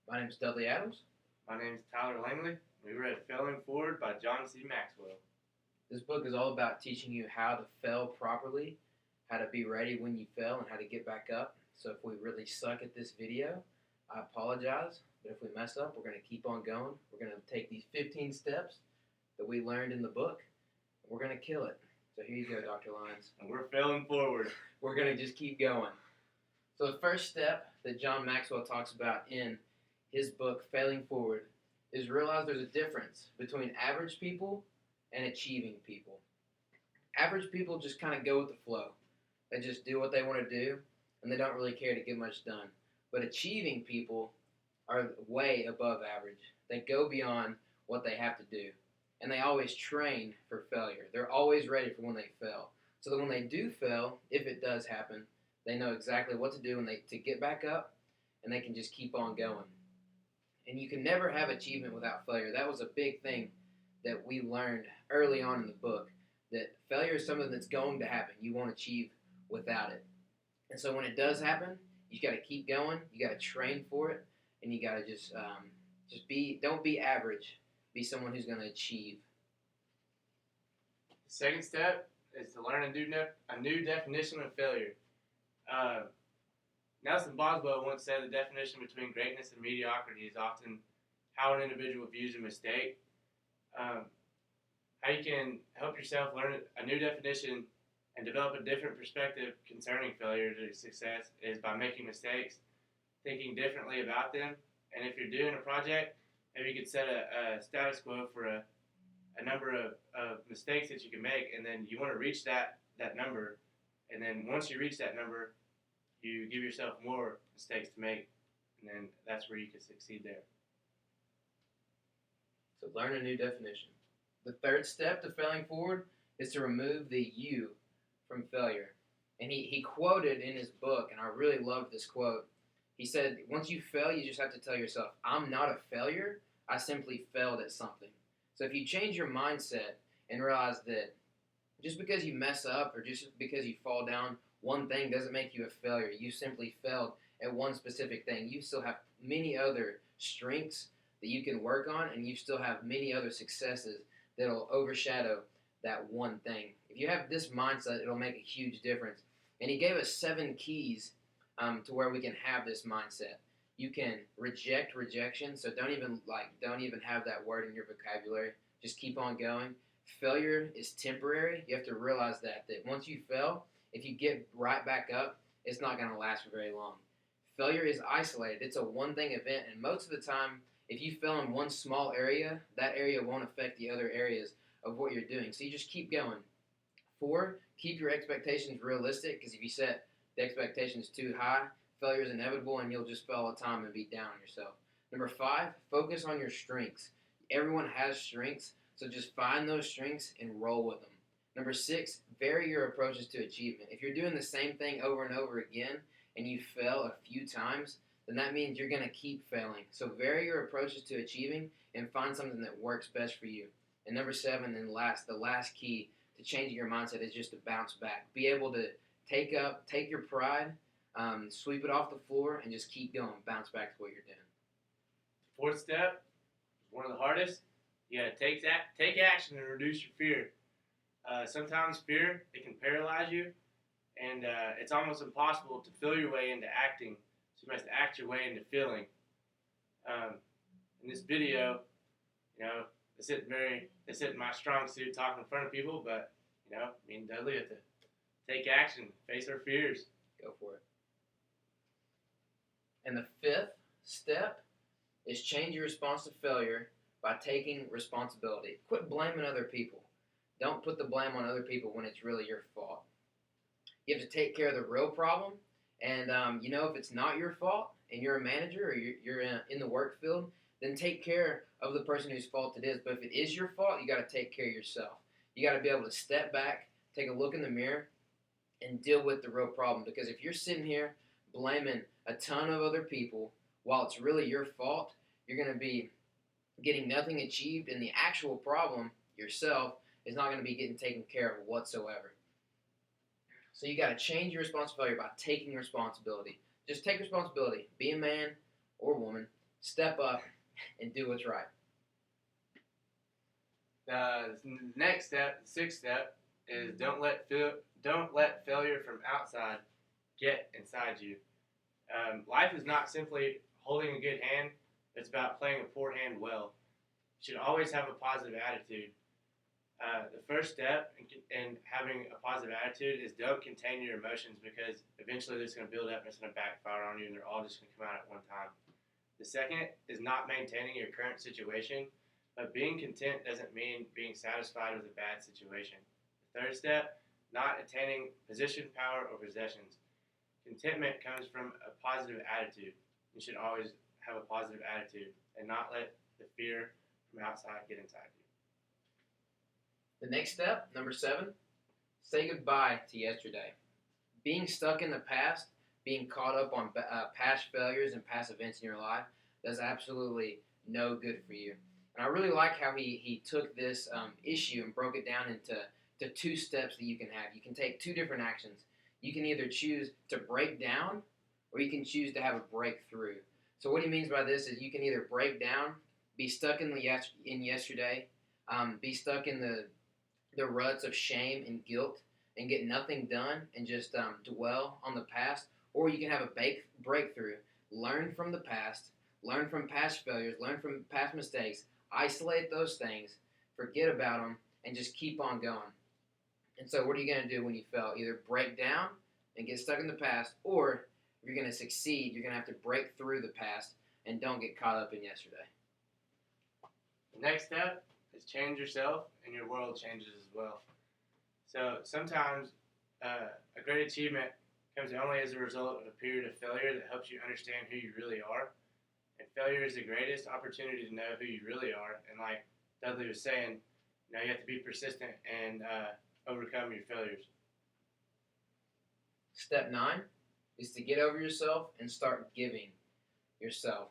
My name is Dudley Adams. My name is Tyler Langley. We read Failing Forward by John C. Maxwell. This book is all about teaching you how to fail properly, how to be ready when you fail, and how to get back up. So if we really suck at this video, I apologize. But if we mess up, we're going to keep on going. We're going to take these 15 steps that we learned in the book, and we're going to kill it. So here you go, Dr. Lyons. And we're failing forward. We're going to just keep going. So the first step that John Maxwell talks about in his book, Failing Forward, is realize there's a difference between average people and achieving people. Average people just kind of go with the flow. They just do what they want to do, and they don't really care to get much done. But achieving people are way above average. They go beyond what they have to do, and they always train for failure. They're always ready for when they fail, so that when they do fail, if it does happen, they know exactly what to do to get back up, and they can just keep on going. And you can never have achievement without failure. That was a big thing that we learned early on in the book, that failure is something that's going to happen. You won't achieve without it. And so when it does happen, you got to keep going. You got to train for it, and you got to just don't be average. Be someone who's going to achieve. The second step is to learn a new definition of failure. Nelson Boswell once said the definition between greatness and mediocrity is often how an individual views a mistake. How you can help yourself learn a new definition and develop a different perspective concerning failure to success is by making mistakes, thinking differently about them. And if you're doing a project, maybe you could set a status quo for a number of mistakes that you can make, and then you want to reach that number. And then once you reach that number, you give yourself more mistakes to make, and then that's where you can succeed there. So learn a new definition. The third step to failing forward is to remove the you from failure. And he quoted in his book, and I really loved this quote. He said, once you fail, you just have to tell yourself, I'm not a failure, I simply failed at something. So if you change your mindset and realize that just because you mess up or just because you fall down, one thing doesn't make you a failure. You simply failed at one specific thing. You still have many other strengths that you can work on, and you still have many other successes that'll overshadow that one thing. If you have this mindset, it'll make a huge difference. And he gave us 7 keys to where we can have this mindset. You can reject rejection, so don't even have that word in your vocabulary. Just keep on going. Failure is temporary. You have to realize that once you fail, if you get right back up, it's not going to last for very long. Failure is isolated. It's a one-thing event, and most of the time, if you fail in one small area, that area won't affect the other areas of what you're doing. So you just keep going. 4, keep your expectations realistic, because if you set the expectations too high, failure is inevitable, and you'll just fail all the time and be down on yourself. Number 5, focus on your strengths. Everyone has strengths, so just find those strengths and roll with them. Number 6, vary your approaches to achievement. If you're doing the same thing over and over again and you fail a few times, then that means you're going to keep failing. So vary your approaches to achieving and find something that works best for you. And number 7, and the last key to changing your mindset is just to bounce back. Be able to take your pride, sweep it off the floor, and just keep going. Bounce back to what you're doing. Fourth step is one of the hardest. You got to take action and reduce your fear. Sometimes fear, it can paralyze you, and it's almost impossible to feel your way into acting. So you must act your way into feeling. In this video, it's in my strong suit talking in front of people, but me and Dudley have to take action, face our fears. Go for it. And the 5th step is change your response to failure by taking responsibility. Quit blaming other people. Don't put the blame on other people when it's really your fault. You have to take care of the real problem, and if it's not your fault and you're a manager or you're in the work field, then take care of the person whose fault it is. But if it is your fault, you got to take care of yourself. You got to be able to step back, take a look in the mirror, and deal with the real problem. Because if you're sitting here blaming a ton of other people while it's really your fault, you're going to be getting nothing achieved, and the actual problem, yourself, is not going to be getting taken care of whatsoever. So you got to change your response to failure by taking responsibility. Just take responsibility. Be a man or woman step up and do what's right. The next step, the sixth step, is don't let failure from outside get inside you. Life is not simply holding a good hand; it's about playing a poor hand well. You should always have a positive attitude. The first step in having a positive attitude is don't contain your emotions because eventually they're just going to build up and it's going to backfire on you and they're all just going to come out at one time. The second is not maintaining your current situation, but being content doesn't mean being satisfied with a bad situation. The third step, not attaining position, power, or possessions. Contentment comes from a positive attitude. You should always have a positive attitude and not let the fear from outside get inside you. The next step, number 7, say goodbye to yesterday. Being stuck in the past, being caught up on past failures and past events in your life, does absolutely no good for you. And I really like how he took this issue and broke it down into to 2 steps that you can have. You can take 2 different actions. You can either choose to break down or you can choose to have a breakthrough. So what he means by this is you can either break down, be stuck in yesterday, be stuck in the ruts of shame and guilt and get nothing done and just dwell on the past, or you can have a breakthrough. Learn from the past, learn from past failures, learn from past mistakes, isolate those things, forget about them, and just keep on going. And so what are you going to do when you fail? Either break down and get stuck in the past, or if you're going to succeed, you're going to have to break through the past and don't get caught up in yesterday. The next step is change yourself and your world changes as well. So sometimes a great achievement comes only as a result of a period of failure that helps you understand who you really are. And failure is the greatest opportunity to know who you really are. And like Dudley was saying, you have to be persistent and overcome your failures. Step 9 is to get over yourself and start giving yourself.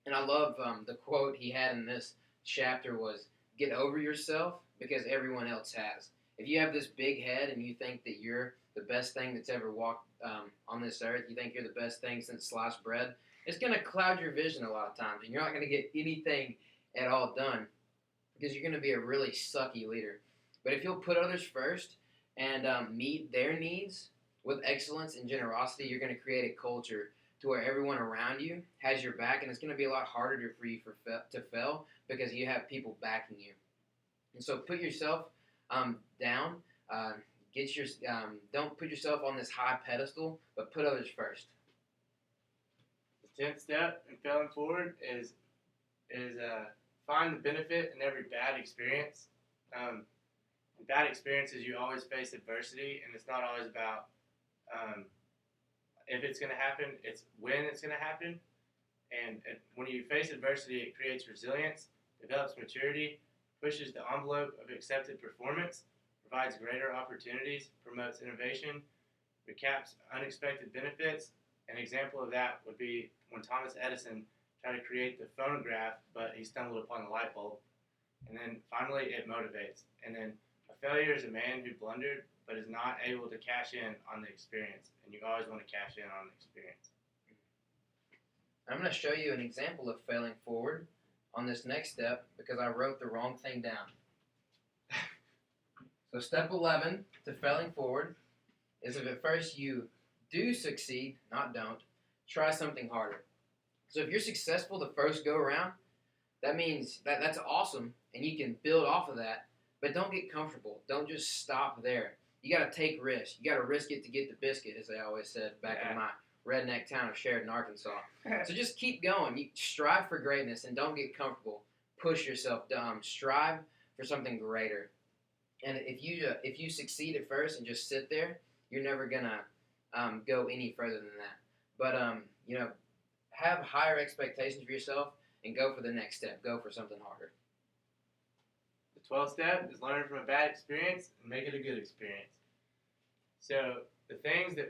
And I love the quote he had in this chapter was, get over yourself because everyone else has. If you have this big head and you think that you're the best thing that's ever walked on this earth, you think you're the best thing since sliced bread, it's going to cloud your vision a lot of times, and you're not going to get anything at all done because you're going to be a really sucky leader. But if you'll put others first and meet their needs with excellence and generosity, you're going to create a culture to where everyone around you has your back, and it's going to be a lot harder for you to fail because you have people backing you. And so put yourself down. Don't put yourself on this high pedestal, but put others first. The 10th step in failing forward is find the benefit in every bad experience. In bad experiences, you always face adversity, and it's not always about if it's going to happen, it's when it's going to happen. And when you face adversity, it creates resilience, develops maturity, pushes the envelope of accepted performance, provides greater opportunities, promotes innovation, recaps unexpected benefits. An example of that would be when Thomas Edison tried to create the phonograph, but he stumbled upon the light bulb. And then finally, it motivates. And then a failure is a man who blundered, but is not able to cash in on the experience. And you always want to cash in on the experience. I'm going to show you an example of failing forward on this next step because I wrote the wrong thing down. So step 11 to failing forward is if at first you do succeed, not don't, try something harder. So if you're successful the first go around, that means that's awesome and you can build off of that, but don't get comfortable. Don't just stop there. You got to take risks. You got to risk it to get the biscuit, as they always said back in my redneck town of Sheridan, Arkansas. So just keep going. You strive for greatness and don't get comfortable. Push yourself down. Strive for something greater. And if you succeed at first and just sit there, you're never gonna go any further than that. But have higher expectations for yourself and go for the next step. Go for something harder. The 12th step is learn from a bad experience and make it a good experience. So the things that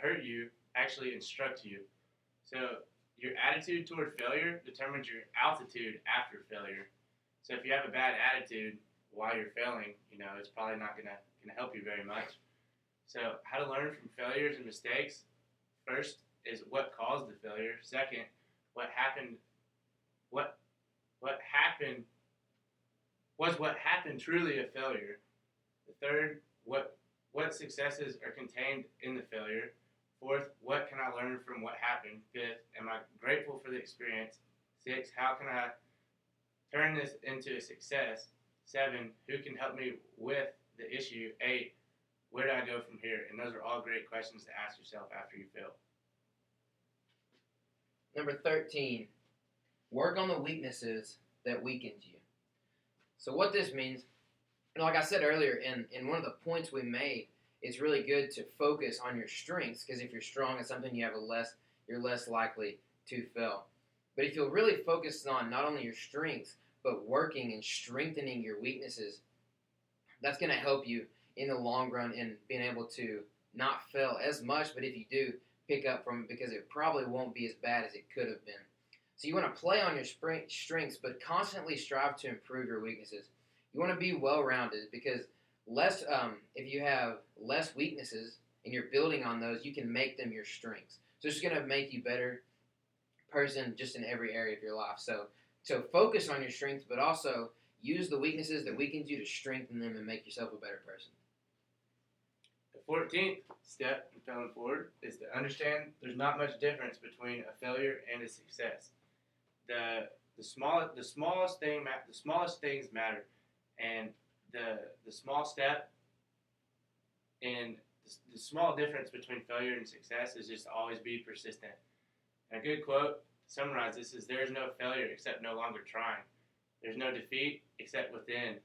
hurt you actually instruct you. So your attitude toward failure determines your altitude after failure. So if you have a bad attitude while you're failing, it's probably not gonna help you very much. So how to learn from failures and mistakes? First is what caused the failure. Second, what happened what happened was what happened truly a failure. The third, what successes are contained in the failure. Fourth, what can I learn from what happened? Fifth, am I grateful for the experience? Six, how can I turn this into a success? Seven, who can help me with the issue? Eight, where do I go from here? And those are all great questions to ask yourself after you fail. Number 13, work on the weaknesses that weakened you. So what this means, like I said earlier, in one of the points we made, it's really good to focus on your strengths, because if you're strong at something, you're less likely to fail. But if you'll really focus on not only your strengths, but working and strengthening your weaknesses, that's going to help you in the long run in being able to not fail as much, but if you do, pick up from it, because it probably won't be as bad as it could have been. So you want to play on your strengths, but constantly strive to improve your weaknesses. You want to be well-rounded, because if you have less weaknesses and you're building on those, you can make them your strengths. So it's going to make you a better person just in every area of your life. So focus on your strengths, but also use the weaknesses that weakened you to strengthen them and make yourself a better person. The 14th step in failing forward is to understand there's not much difference between a failure and a success. The smallest things matter, and the small step in the small difference between failure and success is just always be persistent. And a good quote to summarize this is, there's no failure except no longer trying. There's no defeat except within.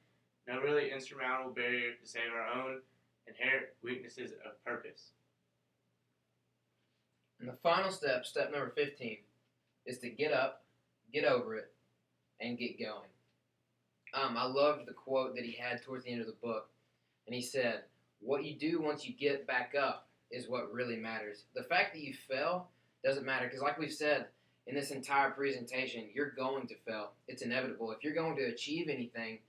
No really insurmountable barrier to save our own inherent weaknesses of purpose. And the final step number 15, is to get up, get over it, and get going. I loved the quote that he had towards the end of the book, and he said, what you do once you get back up is what really matters. The fact that you fail doesn't matter, because like we've said in this entire presentation, you're going to fail. It's inevitable. If you're going to achieve anything,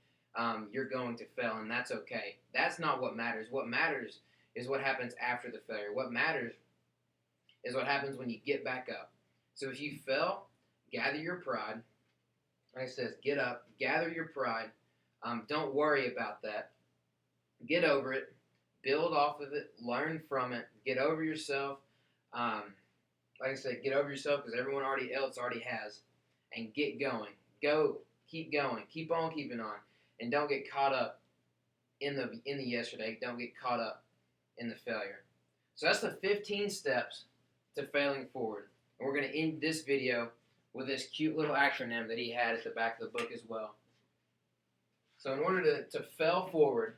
you're going to fail, and that's okay. That's not what matters. What matters is what happens after the failure. What matters is what happens when you get back up. So if you fail, gather your pride. Like it says, get up, gather your pride. Don't worry about that. Get over it. Build off of it. Learn from it. Get over yourself. Like I said, get over yourself, because everyone else already has. And get going. Go. Keep going. Keep on keeping on. And don't get caught up in the yesterday. Don't get caught up in the failure. So that's the 15 steps to failing forward. And we're going to end this video with this cute little acronym that he had at the back of the book as well. So in order to fail forward,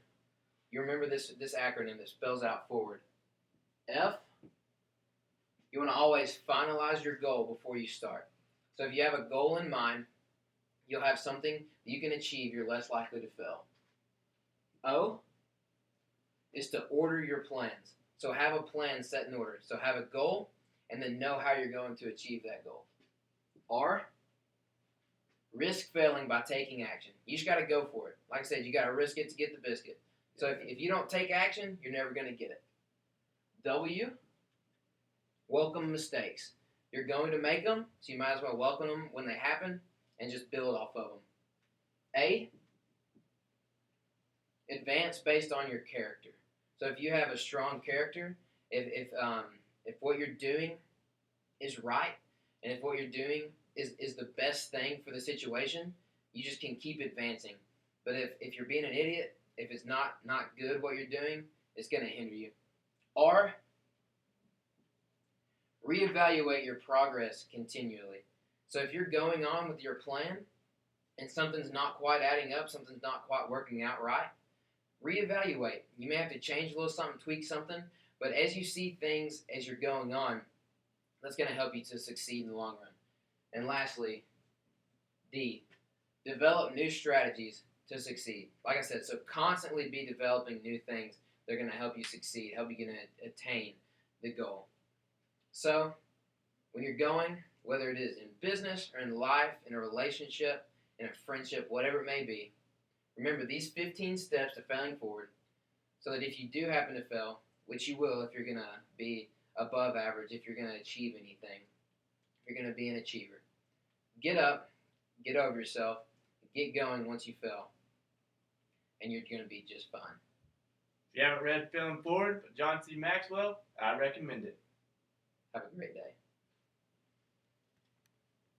you remember this acronym that spells out forward. F, you want to always finalize your goal before you start. So if you have a goal in mind, you'll have something that you can achieve, you're less likely to fail. O is to order your plans. So have a plan set in order. So have a goal, and then know how you're going to achieve that goal. R, risk failing by taking action. You just got to go for it. Like I said, you got to risk it to get the biscuit. So if you don't take action, you're never going to get it. W, welcome mistakes. You're going to make them, so you might as well welcome them when they happen and just build off of them. A, advance based on your character. So if you have a strong character, if what you're doing is right, and if what you're doing is the best thing for the situation, you just can keep advancing. But if you're being an idiot, if it's not good what you're doing, it's going to hinder you. R, reevaluate your progress continually. So if you're going on with your plan and something's not quite adding up, something's not quite working out right, reevaluate. You may have to change a little something, tweak something, but as you see things as you're going on, that's going to help you to succeed in the long run. And lastly, D, develop new strategies to succeed. Like I said, so constantly be developing new things that are going to help you succeed, help you attain the goal. So when you're going, whether it is in business or in life, in a relationship, in a friendship, whatever it may be, remember these 15 steps to failing forward, so that if you do happen to fail, which you will if you're going to be above average if you're going to achieve anything. If you're going to be an achiever. Get up, get over yourself, get going once you fail, and you're going to be just fine. If you haven't read Failing Forward by John C. Maxwell, I recommend it. Have a great day.